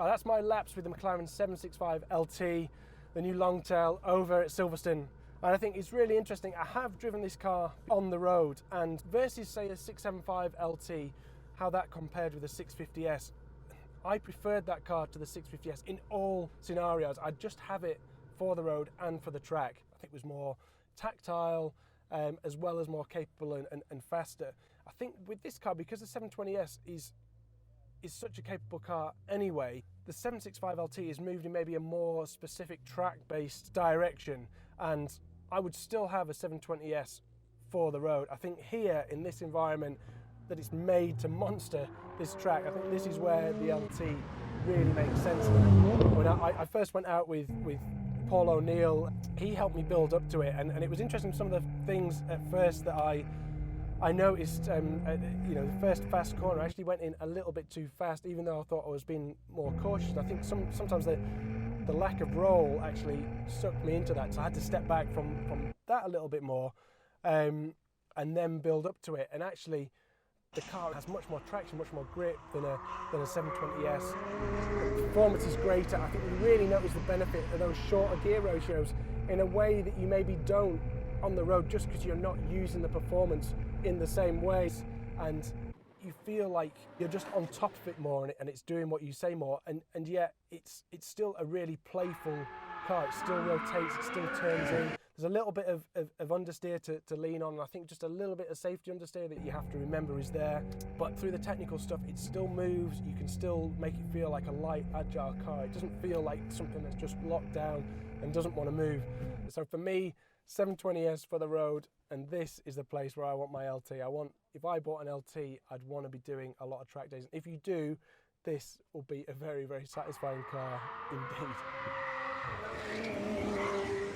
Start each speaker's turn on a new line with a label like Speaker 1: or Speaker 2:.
Speaker 1: Well, that's my laps with the McLaren 765 LT, the new longtail over at Silverstone. And I think it's really interesting. I have driven this car on the road, and versus say a 675 LT, how that compared with the 650S, I preferred that car to the 650S in all scenarios. I'd just have it for the road and for the track. I think it was more tactile, as well as more capable and faster. I think with this car, because the 720S is such a capable car anyway, the 765 LT is moved in maybe a more specific track-based direction, and I would still have a 720S for the road. I think here in this environment that it's made to monster this track, I think this is where the LT really makes sense. When I first went out with Paul O'Neill, he helped me build up to it, and it was interesting, some of the things at first that I noticed. The first fast corner, I actually went in a little bit too fast, even though I thought I was being more cautious. I think sometimes the lack of roll actually sucked me into that, so I had to step back from that a little bit more, and then build up to it. And actually, the car has much more traction, much more grip than a 720S. The performance is greater. I think we really notice the benefit of those shorter gear ratios in a way that you maybe don't on the road, just because you're not using the performance in the same ways, and you feel like you're just on top of it more, and it's doing what you say more, and yet it's still a really playful car. It still rotates, it still turns in. There's a little bit of understeer to lean on, and I think just a little bit of safety understeer that you have to remember is there. But through the technical stuff, it still moves. You can still make it feel like a light, agile car. It doesn't feel like something that's just locked down and doesn't want to move. So for me, 720S for the road, and this is the place where I want my LT. If I bought an LT, I'd want to be doing a lot of track days. If you do, this will be a very, very satisfying car indeed.